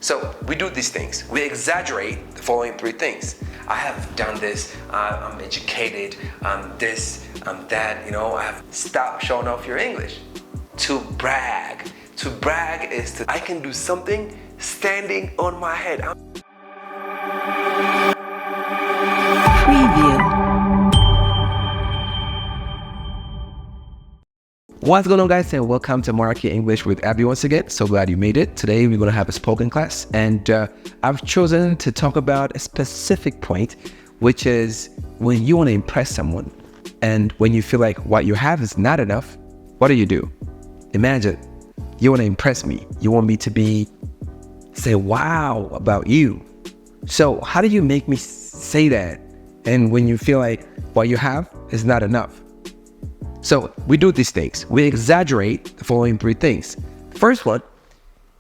So we do these things. We exaggerate the following three things. I have done this, I'm educated, this, that, I have stopped showing off your English. To brag. To brag is to, I can do something standing on my head. Preview. What's going on, guys, and welcome to Mark English with Abby once again. So glad you made it. Today we're going to have a spoken class, and I've chosen to talk about a specific point, which is when you want to impress someone and when you feel like what you have is not enough, what do? Imagine you want to impress me. You want me to say wow about you. So how do you make me say that? And when you feel like what you have is not enough. So we do these things. We exaggerate the following three things. First one,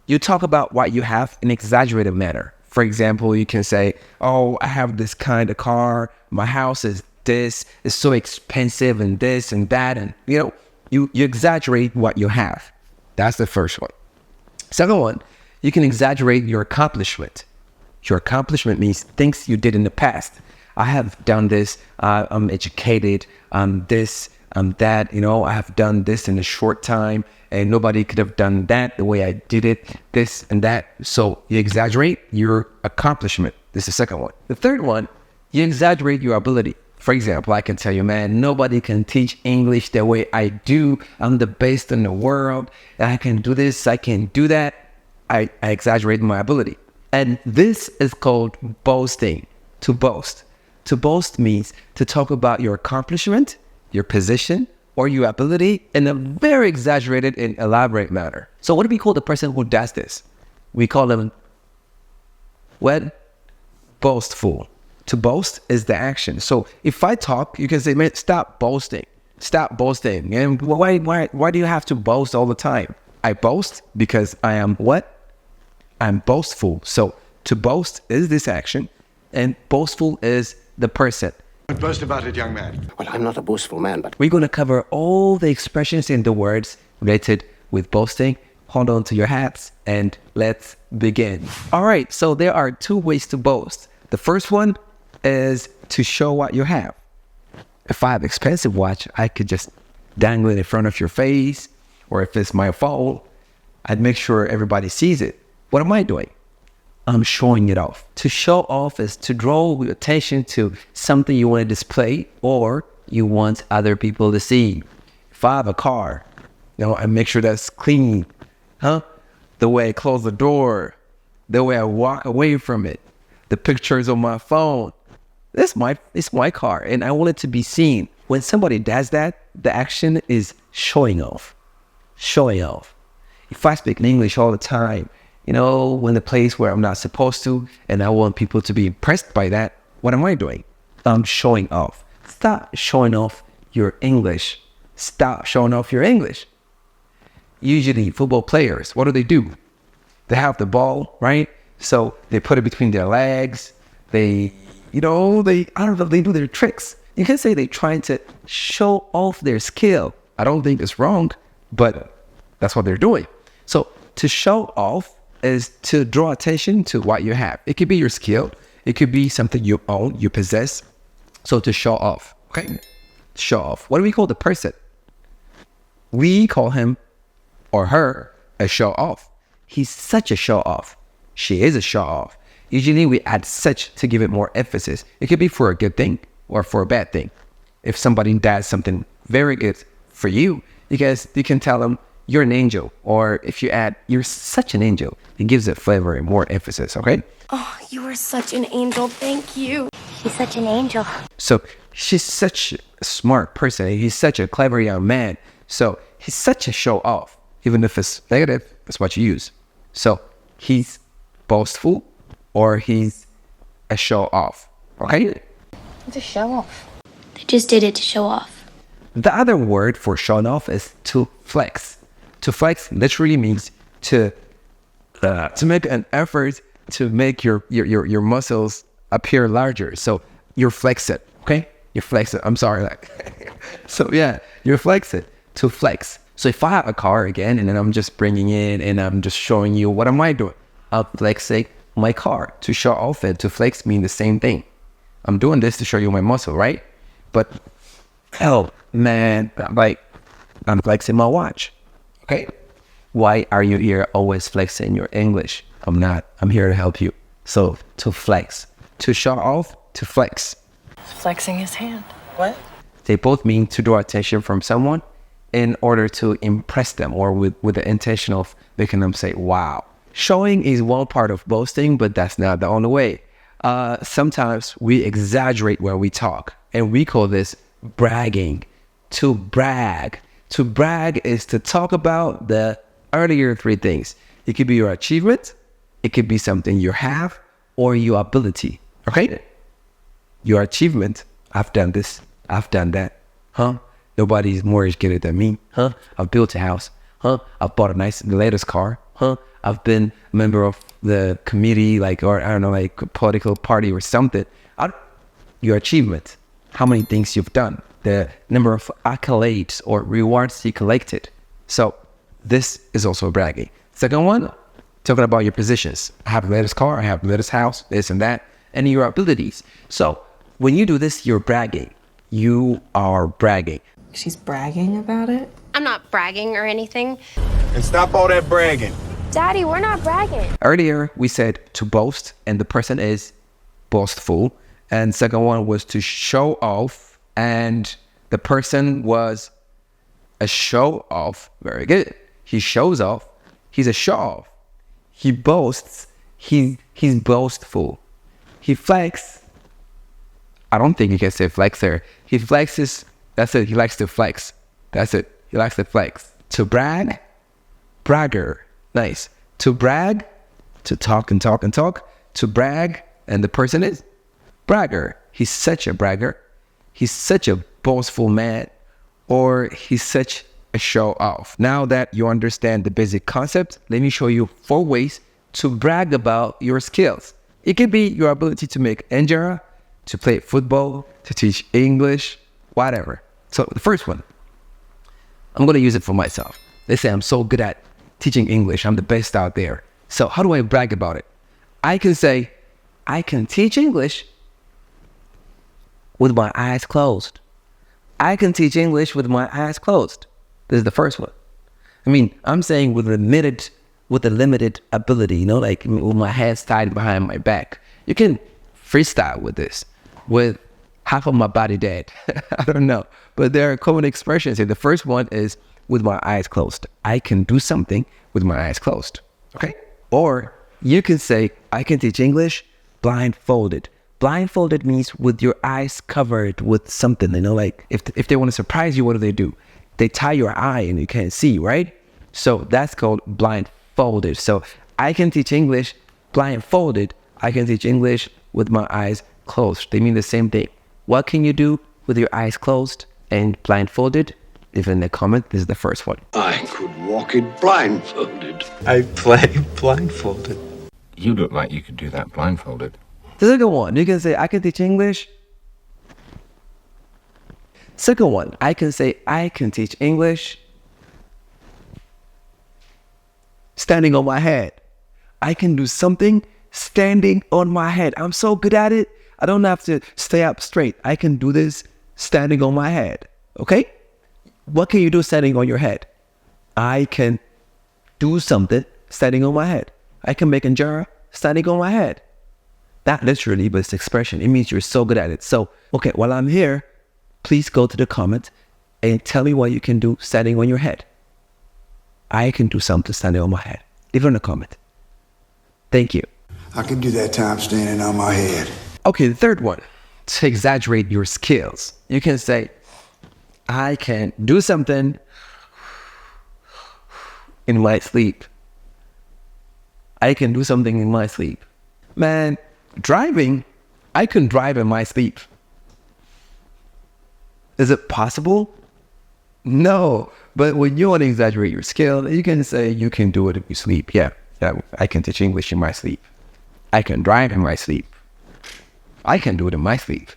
you talk about what you have in an exaggerated manner. For example, you can say, oh, I have this kind of car. My house is this. It's so expensive and this and that. And, you exaggerate what you have. That's the first one. Second one, you can exaggerate your accomplishment. Your accomplishment means things you did in the past. I have done this. I'm educated. This. That, I have done this in a short time and nobody could have done that the way I did it, this and that. So you exaggerate your accomplishment. This is the second one. The third one, you exaggerate your ability. For example, I can tell you, man, nobody can teach English the way I do. I'm the best in the world. I can do this. I can do that. I exaggerate my ability. And this is called boasting, to boast. To boast means to talk about your accomplishment, your position, or your ability in a very exaggerated and elaborate manner. So what do we call the person who does this? We call them what? Boastful. To boast is the action. So if I talk, you can say, man, stop boasting. Stop boasting. And why do you have to boast all the time? I boast because I am what? I'm boastful. So to boast is this action, and boastful is the person. Don't boast about it, young man. Well, I'm not a boastful man, but... We're going to cover all the expressions and the words related with boasting. Hold on to your hats and let's begin. All right, so there are two ways to boast. The first one is to show what you have. If I have an expensive watch, I could just dangle it in front of your face. Or if it's my phone, I'd make sure everybody sees it. What am I doing? I'm showing it off. To show off is to draw your attention to something you want to display or you want other people to see. If I have a car, I make sure that's clean. The way I close the door, the way I walk away from it, the pictures on my phone. It's my car and I want it to be seen. When somebody does that, the action is showing off. Showing off. If I speak in English all the time, in the place where I'm not supposed to, and I want people to be impressed by that, what am I doing? I'm showing off. Stop showing off your English. Stop showing off your English. Usually football players, what do? They have the ball, right? So they put it between their legs. They do their tricks. You can say they're trying to show off their skill. I don't think it's wrong, but that's what they're doing. So to show off is to draw attention to what you have. It could be your skill. It could be something you own, you possess. So to show off, okay? Show off. What do we call the person? We call him or her a show off. He's such a show off. She is a show off. Usually we add such to give it more emphasis. It could be for a good thing or for a bad thing. If somebody does something very good for you, because you can tell them, you're an angel. Or if you add, you're such an angel, it gives it flavor and more emphasis, okay? Oh, you are such an angel. Thank you. She's such an angel. So she's such a smart person. He's such a clever young man. So he's such a show off. Even if it's negative, that's what you use. So he's boastful or he's a show off, okay? It's a show off. They just did it to show off. The other word for showing off is to flex. To flex literally means to make an effort to make your muscles appear larger. So you flex it, okay? You flex it. I'm sorry. So yeah, you flex it. To flex. So if I have a car again, and then I'm just bringing in and I'm just showing you, what am I doing? I'm flexing my car. To show off and to flex mean the same thing. I'm doing this to show you my muscle, right? But, oh, man, like, I'm flexing my watch, okay? Why are you here always flexing your English? I'm not. I'm here to help you. So, to flex. To show off, to flex. Flexing his hand. What? They both mean to draw attention from someone in order to impress them or with the intention of making them say, wow. Showing is one part of boasting, but that's not the only way. Sometimes we exaggerate when we talk, and we call this bragging. To brag. To brag is to talk about the earlier three things. It could be your achievement, it could be something you have, or your ability. Okay? Your achievement, I've done this, I've done that. Nobody's more educated than me. I've built a house. I've bought the latest car. I've been a member of the committee, or I don't know, like a political party or something. Your achievement, how many things you've done, the number of accolades or rewards you collected. So this is also bragging. Second one, talking about your positions. I have the latest car, I have the latest house, this and that, and your abilities. So when you do this, you're bragging. You are bragging. She's bragging about it? I'm not bragging or anything. And stop all that bragging. Daddy, we're not bragging. Earlier, we said to boast, and the person is boastful. And second one was to show off, and the person was a show off. Very good. He shows off. He's a show off. He boasts. He's boastful. He flex. I don't think you can say flex there. He flexes. That's it. He likes to flex. That's it. He likes to flex. To brag, bragger. Nice. To brag, to talk and talk and talk. To brag, and the person is bragger. He's such a bragger. He's such a boastful man, or he's such a show off. Now that you understand the basic concept, let me show you 4 ways to brag about your skills. It could be your ability to make injera, to play football, to teach English, whatever. So the first one, I'm going to use it for myself. Let's say I'm so good at teaching English. I'm the best out there. So how do I brag about it? I can say, I can teach English with my eyes closed. I can teach English with my eyes closed. This is the first one. I mean, I'm saying with a limited ability, like with my hands tied behind my back. You can freestyle with this, with half of my body dead. I don't know. But there are common expressions here. The first one is with my eyes closed. I can do something with my eyes closed. Okay? Or you can say, I can teach English blindfolded. Blindfolded means with your eyes covered with something, like if they want to surprise you, what do? They tie your eye and you can't see, right? So that's called blindfolded. So I can teach English blindfolded. I can teach English with my eyes closed. They mean the same thing. What can you do with your eyes closed and blindfolded? Leave it in the comment. This is the first one. I could walk it blindfolded. I play blindfolded. You look like you could do that blindfolded. The second one, you can say, I can teach English. Second one, I can say, I can teach English standing on my head. I can do something standing on my head. I'm so good at it. I don't have to stay up straight. I can do this standing on my head. Okay? What can you do standing on your head? I can do something standing on my head. I can make injera standing on my head. Not literally, but it's expression. It means you're so good at it. So, okay, while I'm here, please go to the comment and tell me what you can do standing on your head. I can do something standing on my head. Leave it in the comment. Thank you. I can do that time standing on my head. Okay, the third one, to exaggerate your skills. You can say, I can do something in my sleep. I can do something in my sleep. Man, driving, I can drive in my sleep. Is it possible? No, but when you want to exaggerate your skill, you can say you can do it if you sleep. Yeah, I can teach English in my sleep. I can drive in my sleep. I can do it in my sleep.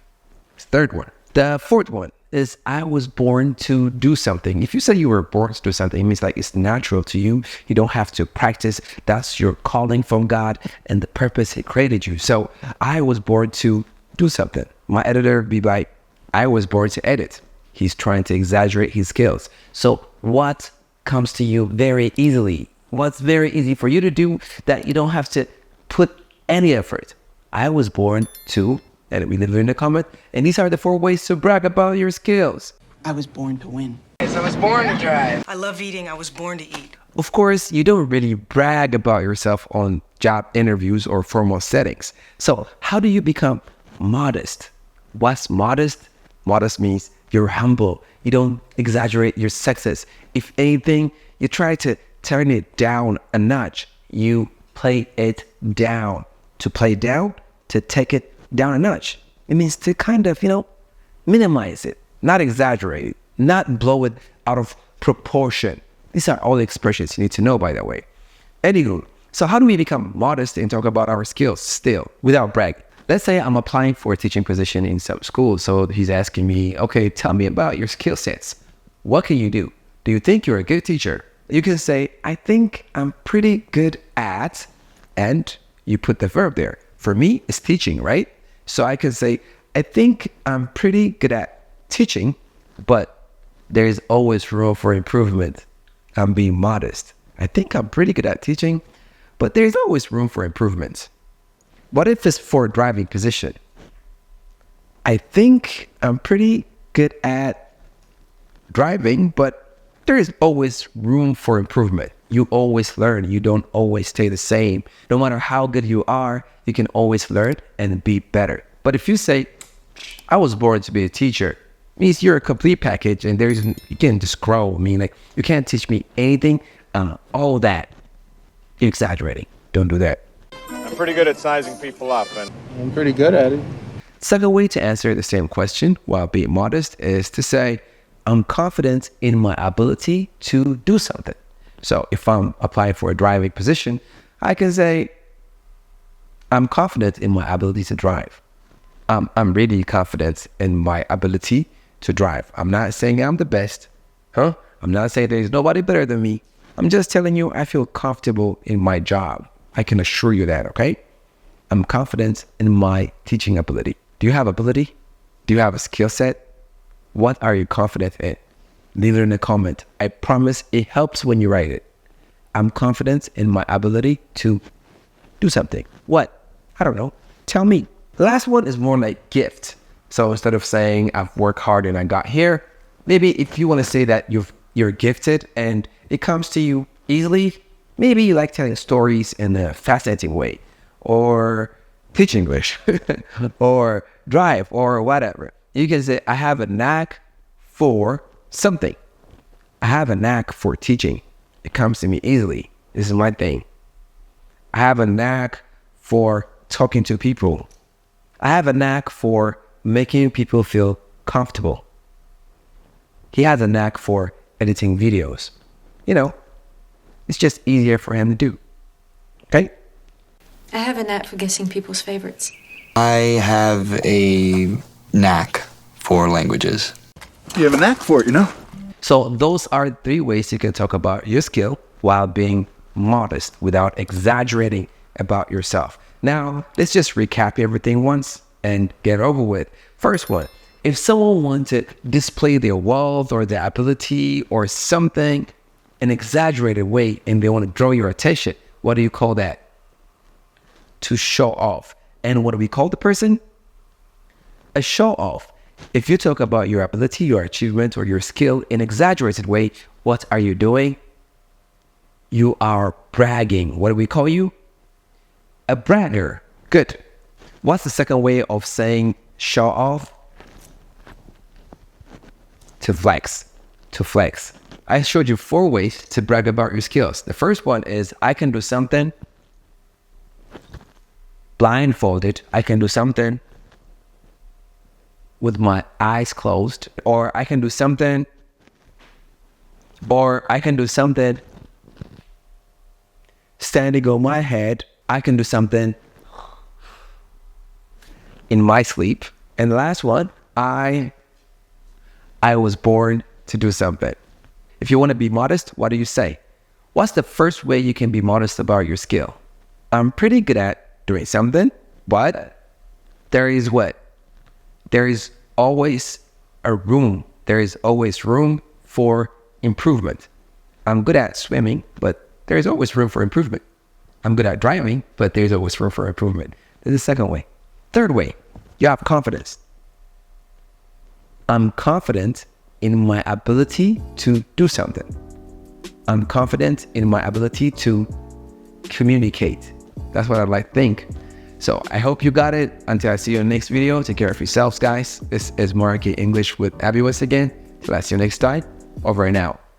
Third one. The fourth one is I was born to do something. If you say you were born to do something, it means like it's natural to you. You don't have to practice. That's your calling from God and the purpose He created you. So I was born to do something. My editor would be like, I was born to edit. He's trying to exaggerate his skills. So what comes to you very easily? What's very easy for you to do that you don't have to put any effort? I was born to, and we leave it in the comment. And these are the 4 ways to brag about your skills. I was born to win. I was born to drive. I love eating. I was born to eat. Of course, you don't really brag about yourself on job interviews or formal settings. So how do you become modest? What's modest? Modest means you're humble. You don't exaggerate your success. If anything, you try to turn it down a notch. You play it down. To play down, to take it down a notch. It means to kind of, minimize it, not exaggerate it, not blow it out of proportion. These are all the expressions you need to know, by the way. Anywho, so how do we become modest and talk about our skills still without bragging? Let's say I'm applying for a teaching position in some school. So he's asking me, okay, tell me about your skill sets. What can you do? Do you think you're a good teacher? You can say, I think I'm pretty good at, and you put the verb there. For me, it's teaching, right? So I can say, I think I'm pretty good at teaching, but there's always room for improvement. I'm being modest. I think I'm pretty good at teaching, but there's always room for improvement. What if it's for a driving position? I think I'm pretty good at driving, but there is always room for improvement. You always learn. You don't always stay the same. No matter how good you are, you can always learn and be better. But if you say, I was born to be a teacher, it means you're a complete package and you can just grow. I mean, like, you can't teach me anything, all that. You're exaggerating. Don't do that. I'm pretty good at sizing people up, and I'm pretty good at it. Second way to answer the same question while being modest is to say, I'm confident in my ability to do something. So if I'm applying for a driving position, I can say, I'm confident in my ability to drive. I'm really confident in my ability to drive. I'm not saying I'm the best. I'm not saying there's nobody better than me. I'm just telling you I feel comfortable in my job. I can assure you that, okay? I'm confident in my teaching ability. Do you have ability? Do you have a skill set? What are you confident in? Leave it in a comment. I promise it helps when you write it. I'm confident in my ability to do something. What? I don't know. Tell me. The last one is more like gift. So instead of saying I've worked hard and I got here, maybe if you want to say that you're gifted and it comes to you easily, maybe you like telling stories in a fascinating way, or teach English, or drive, or whatever. You can say, I have a knack for something. I have a knack for teaching. It comes to me easily. This is my thing. I have a knack for talking to people. I have a knack for making people feel comfortable. He has a knack for editing videos. It's just easier for him to do. Okay? I have a knack for guessing people's favorites. I have a knack for languages. You have a knack for it, So those are 3 ways you can talk about your skill while being modest without exaggerating about yourself. Now, let's just recap everything once and get over with. First one, if someone wants to display their wealth or their ability or something in an exaggerated way and they want to draw your attention, what do you call that? To show off. And what do we call the person? A show off. If you talk about your ability, your achievement, or your skill in an exaggerated way, what are you doing? You are bragging. What do we call you? A bragger. Good. What's the second way of saying show off? To flex. To flex. I showed you 4 ways to brag about your skills. The first one is I can do something blindfolded. I can do something with my eyes closed, or I can do something, standing on my head. I can do something in my sleep. And the last one, I I was born to do something. If you want to be modest, what do you say? What's the first way you can be modest about your skill? I'm pretty good at doing something, but there is what? There is always a room. There is always room for improvement. I'm good at swimming, but there is always room for improvement. I'm good at driving, but there's always room for improvement. This is the second way. Third way, you have confidence. I'm confident in my ability to do something. I'm confident in my ability to communicate. That's what I'd like to think. So I hope you got it. Until I see you in the next video, take care of yourselves, guys. This is Marky English with Abby once again. Till I see you next time. Over and out.